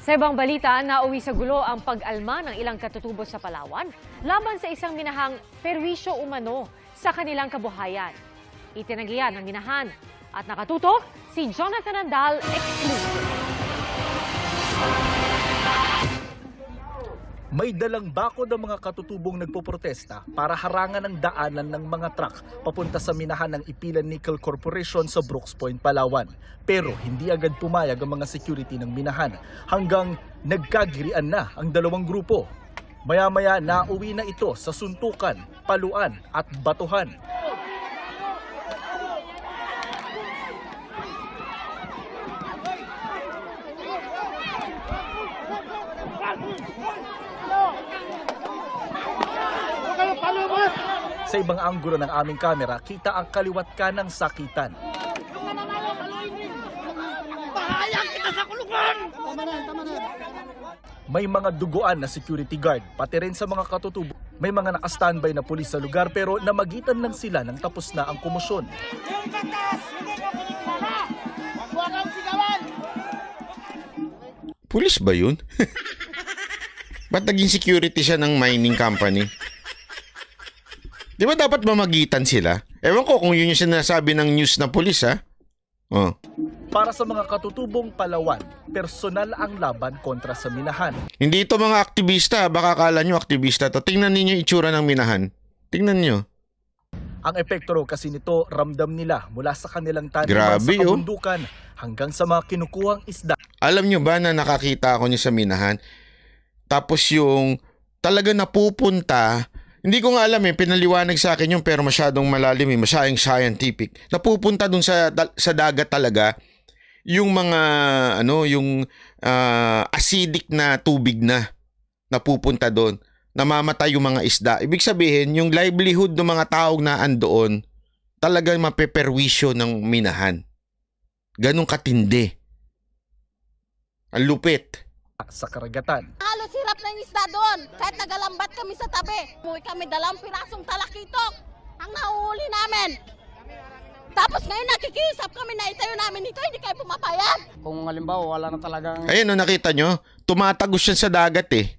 Sa ibang balita, nauwi sa gulo ang pag-alma ng ilang katutubo sa Palawan laban sa isang minahang perwisyo umano sa kanilang kabuhayan. Itinanggihan ng minahan at nakatutok si Jonathan Andal exclusive. May dalang bakod ang mga katutubong nagpoprotesta para harangan ang daanan ng mga truck papunta sa minahan ng Ipilan Nickel Corporation sa Brooks Point, Palawan. Pero hindi agad pumayag ang mga security ng minahan hanggang nagkagirian na ang dalawang grupo. Maya-maya nauwi na ito sa suntukan, paluan at batuhan. Sa ibang anggulo ng aming kamera, kita ang kaliwat kanang sakitan. Bahayang kita sa kulungan! May mga duguan na security guard, pati rin sa mga katutubo. May mga naka-standby na pulis sa lugar pero namagitan lang sila nang tapos na ang komosyon. Pulis ba yun? Ba't naging security siya ng mining company? Di ba dapat mamagitan sila? Ewan ko kung yun yung sinasabi ng news na pulis, ha? Oh. Para sa mga katutubong Palawan, personal ang laban kontra sa minahan. Hindi ito mga aktivista. Baka akala nyo aktivista to. Tingnan ninyo yung itsura ng minahan. Tingnan nyo. Ang epekto raw kasi nito, ramdam nila mula sa kanilang taniman Grabe, sa kabundukan hanggang sa mga kinukuhang isda. Alam nyo ba na nakakita ako niya sa minahan? Tapos yung talaga napupunta, hindi ko nga alam pinaliwanag sa akin yung pero masyadong malalim masyadong scientific. Napupunta dun sa dagat talaga yung mga yung acidic na tubig na napupunta doon. Namamatay yung mga isda. Ibig sabihin, yung livelihood ng mga taong na andoon talagang mapeperwisyo ng minahan. Ganong katindi. Ang lupit. Sa karagatan. Halos hirap na yung isda doon. Kahit nagalambat kami sa tabi. Umuwi kami 2 pirasong talakitok. Ang nahuhuli namin. Tapos ngayon nakikisap kami na itayo namin ito. Hindi kayo pumapayag. Kung halimbawa wala na talagang Ayun, nakita nyo? Tumatagos siya sa dagat eh.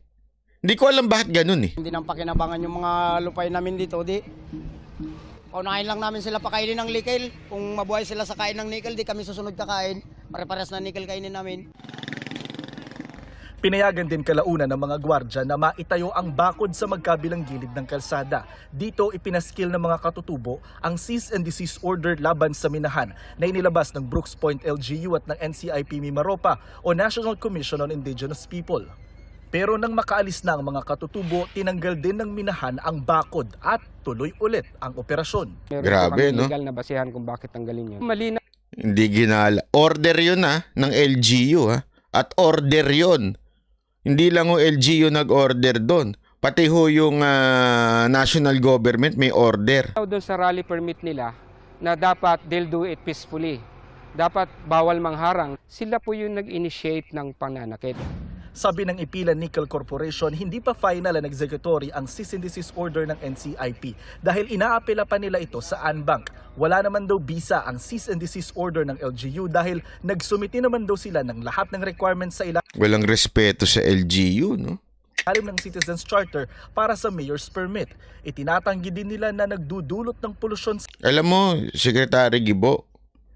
Hindi ko alam bakit ganun eh. hindi nang pakinabangan yung mga lupay namin dito, di paunahin lang namin sila pakainin ng nickel. Kung mabuhay sila sa kain ng nickel, di kami susunod kakain. Pare-pares na nickel kainin namin. Pinayagan din kalaunan ng mga gwardya na maitayo ang bakod sa magkabilang gilid ng kalsada. Dito ipinaskil ng mga katutubo ang cease and desist order laban sa minahan na inilabas ng Brooks Point LGU at ng NCIP Mimaropa o National Commission on Indigenous People. Pero nang makaalis na ang mga katutubo, tinanggal din ng minahan ang bakod at tuloy ulit ang operasyon. Meron Grabe, po kami no? legal na basihan kung bakit tanggalin yun. Mali na Hindi ginala. Order yun ng LGU At order yun. Hindi lang LGU nag-order doon. Pati ho yung national government may order. doon sa rally permit nila na dapat they'll do it peacefully. Dapat bawal mangharang. Sila po yung nag-initiate ng pananakit. Sabi ng Ipilan Nickel Corporation, hindi pa final ang executory ang cease and desist order ng NCIP dahil inaapela pa nila ito sa ANBank. Wala naman daw bisa ang cease and desist order ng LGU dahil nagsumiti naman daw sila ng lahat ng requirements sa Walang respeto sa LGU, no? ilalim ng Citizens Charter para sa Mayor's Permit. Itinatanggi din nila na nagdudulot ng polusyon sa Alam mo, Secretary Gibo,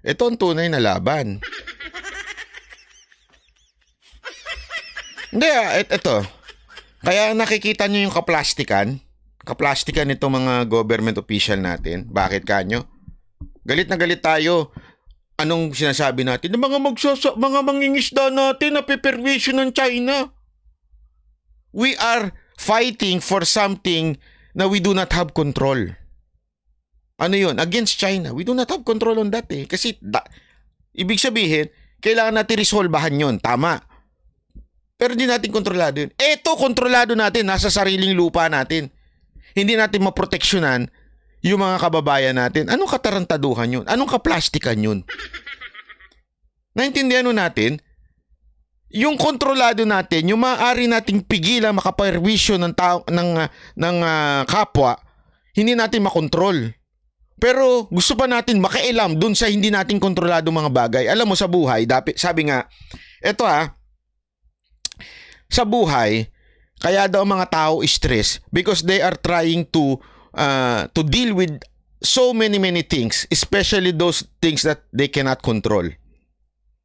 ito ang tunay na laban. Hindi ito. Kaya nakikita nyo yung kaplastikan nitong mga government official natin. Bakit kanyo? Galit na galit tayo. Anong sinasabi natin? Mga mangingisda natin na peperwisyo ng China. We are fighting for something na we do not have control. Ano yun? Against China. We do not have control on that eh. Kasi, ibig sabihin, kailangan natin resolbahan yun. Tama. Pero hindi natin kontrolado yun. Eto, kontrolado natin. Nasa sariling lupa natin. Hindi natin maproteksyonan yung mga kababayan natin. Anong katarantaduhan yun? Anong kaplastikan yun? Naintindihan natin, yung kontrolado natin, yung maaari nating pigilan, makaperwisyo ng kapwa, hindi natin makontrol. Pero gusto pa natin makailam dun sa hindi natin kontrolado mga bagay. Alam mo sa buhay, sabi nga, eto sa buhay, kaya daw ang mga tao stress because they are trying to deal with so many things, especially those things that they cannot control.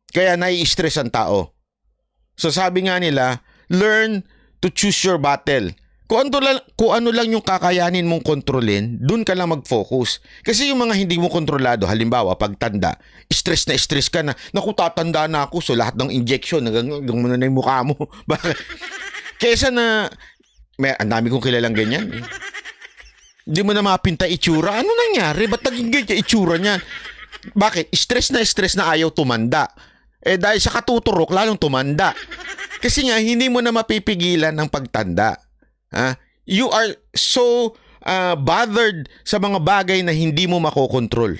Kaya nai-stress ang tao. So sabi nga nila, learn to choose your battle. Kung ano lang yung kakayanin mong kontrolin, dun ka lang mag-focus. Kasi yung mga hindi mo kontrolado, halimbawa pagtanda, stress ka na. Naku, tatanda na ako, so lahat ng injection, hanggang mo na yung mukha mo. Bakit? Kesa na, ang dami kong kilalang ganyan. Hindi mo na mapinta itsura. Ano nangyari? Ba't naging ganyan itsura niyan? Bakit? Stress na ayaw tumanda. Dahil sa katuturok, lalong tumanda. Kasi nga, hindi mo na mapipigilan ang pagtanda. You are so bothered sa mga bagay na hindi mo makokontrol.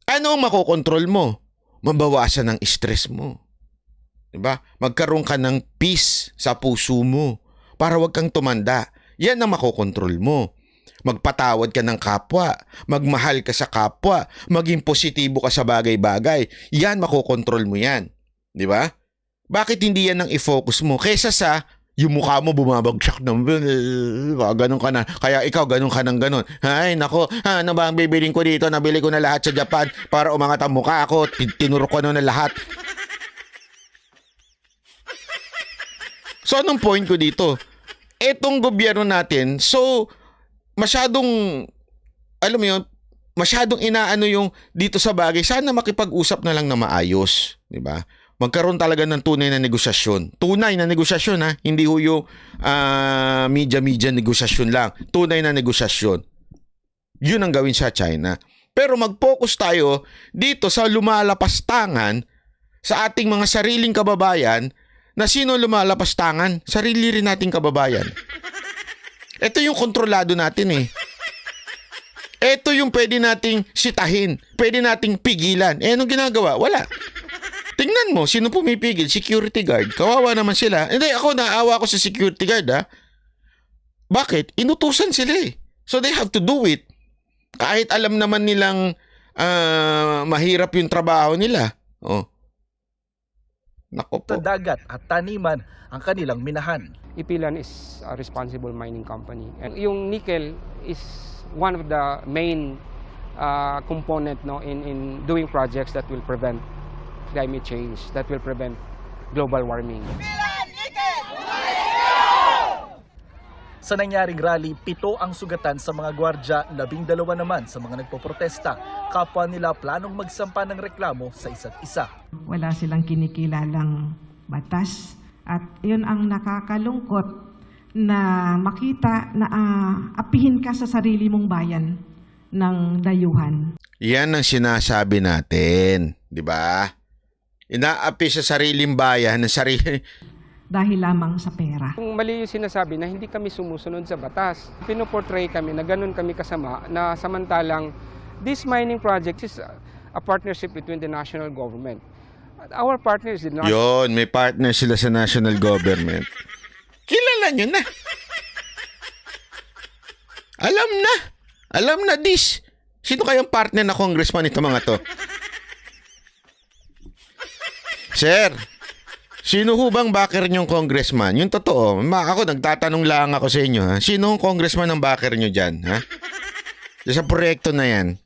Ano ang makokontrol mo? Mabawasan ang stress mo. Diba? Magkaroon ka ng peace sa puso mo para wag kang tumanda. Yan ang makokontrol mo. Magpatawad ka ng kapwa, magmahal ka sa kapwa, maging positibo ka sa bagay-bagay. Yan, makokontrol mo yan. Di ba? Bakit hindi yan ang i-focus mo? Kesa sa yung mukha mo bumabagsak ng ganun ka na. Kaya ikaw ganun ka ng ganun. Ay, nako, ano ba ang bibiling ko dito? Nabili ko na lahat sa Japan para umangat ang mukha ako. Tinurok ko na lahat. So, anong point ko dito? Etong gobyerno natin, so, masyadong, alam mo yun, masyadong inaano yung dito sa bagay. Sana makipag-usap na lang na maayos. Diba? Magkaroon talaga ng tunay na negosasyon. Tunay na negosasyon, ha? Hindi ho yung media negosasyon lang. Tunay na negosasyon. Yun ang gawin sa China. Pero mag-focus tayo dito sa lumalapastangan sa ating mga sariling kababayan. Na sino lumalapas tangan? Sarili rin nating kababayan. Ito yung kontrolado natin eh. Ito yung pwede nating sitahin. Pwede nating pigilan. Anong ginagawa? Wala. Tingnan mo, sino pumipigil? Security guard. Kawawa naman sila. Hindi, ako naawa ko sa security guard ha. Bakit? Inutusan sila eh. So they have to do it. Kahit alam naman nilang mahirap yung trabaho nila. Oh. Nako po. Sa dagat at taniman ang kanilang minahan. Ipilan is a responsible mining company. And yung nickel is one of the main component in doing projects that will prevent climate change, that will prevent global warming. Sa nangyaring rally, 7 ang sugatan sa mga gwardya, 12 naman sa mga nagpoprotesta. Kapwa nila planong magsampa ng reklamo sa isa't isa. Wala silang kinikilalang batas at yun ang nakakalungkot na makita na apihin ka sa sarili mong bayan ng dayuhan. Yan ang sinasabi natin, di ba? Inaapi sa sariling bayan ng sarili. Dahil lamang sa pera. Kung mali yung sinasabi na hindi kami sumusunod sa batas, pinoportray kami na ganun kami kasama na samantalang this mining project is a partnership between the national government. Our partners did not... Yun, may partner sila sa national government. Kilala nyo na. Alam na this. Sino kayang partner na congressman ito mga to? Sir, sino ho bang backer niyong congressman? Yung totoo, ako nagtatanong lang ako sa inyo. Ha? Sino ang congressman ang backer niyo dyan? Ha? Sa proyekto na yan.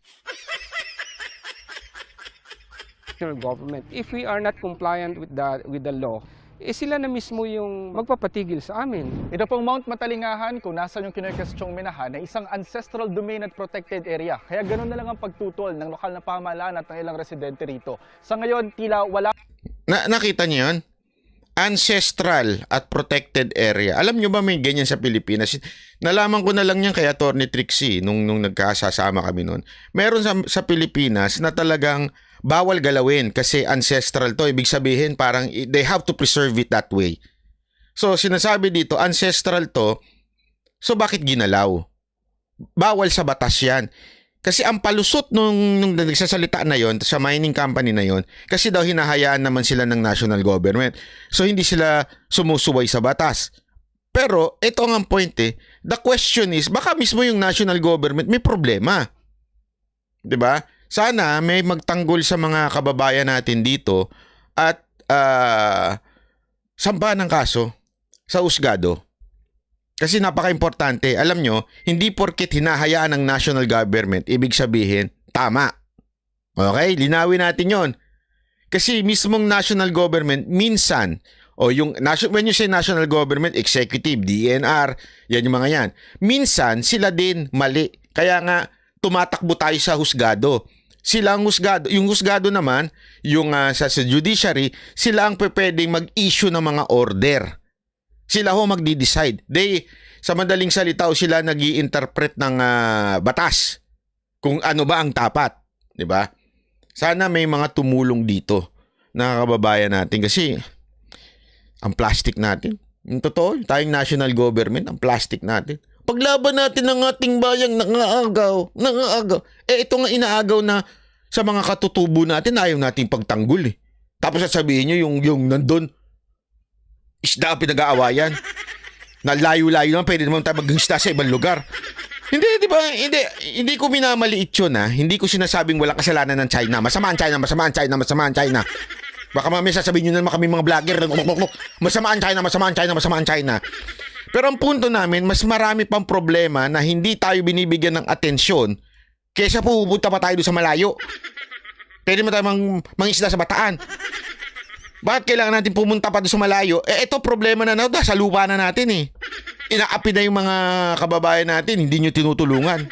Government. If we are not compliant with the law, sila na mismo yung magpapatigil sa amin. Ito pong Mount Matalingahan, kung nasan yung kinukwestiyong minahan, na isang ancestral domain at protected area. Kaya ganoon na lang ang pagtutol ng lokal na pamahalaan at ng ilang residente rito. Sa ngayon, tila wala... Nakita niyo yun? Ancestral at protected area. Alam nyo ba may ganyan sa Pilipinas? Nalaman ko na lang yan kay Atty. Trixie nung nagkasasama kami noon. Meron sa Pilipinas na talagang bawal galawin kasi ancestral to. Ibig sabihin parang they have to preserve it that way. So sinasabi dito, ancestral to. So bakit ginalaw? Bawal sa batas yan. Kasi ang palusot nung nagsasalita na yon sa mining company na yon, kasi daw hinahayaan naman sila ng national government. So hindi sila sumusuway sa batas. Pero ito ang point eh. The question is, baka mismo yung national government may problema. 'Di ba? Sana may magtanggol sa mga kababayan natin dito at sampa ng kaso. sa husgado. Kasi napaka-importante. Alam nyo, hindi porket hinahayaan ng national government, ibig sabihin, tama. Okay? Linawin natin yon. Kasi mismong national government, minsan, when you say national government, executive, DNR, yan yung mga yan. Minsan, sila din mali. Kaya nga, tumatakbo tayo sa husgado. Sila ang husgado. Yung husgado naman, yung sa judiciary, sila ang pwedeng mag-issue ng mga order. Sila ho magdi-decide. Sa madaling salita, sila nag-i-interpret ng batas. Kung ano ba ang tapat. Diba? Sana may mga tumulong dito na kababayan natin. Kasi, ang plastic natin. Yung totoo, tayong national government, ang plastic natin. Paglaban natin ng ating bayang nangaagaw. Ito nga inaagaw na sa mga katutubo natin, ayaw nating pagtanggol eh. Tapos sasabihin nyo yung nandun, isda ang pinag-aawayan. Na layo-layo lang, pwede naman tayo mag-isda sa ibang lugar. Hindi, di ba? Hindi ko minamaliit yun ha. Hindi ko sinasabing walang kasalanan ng China. Masama ang China, masama ang China, masama ang China. Baka mamaya sasabihin nyo naman kami mga vlogger, masama ang China, masama ang China, masama ang China. Pero ang punto namin, mas marami pang problema na hindi tayo binibigyan ng atensyon kaysa pupunta pa tayo doon sa malayo. Pwede mo tayo mangisda sa Bataan. Bakit kailangan natin pumunta pa doon sa malayo? Ito problema na sa lupa na natin eh. Inaapi na yung mga kababayan natin, hindi nyo tinutulungan.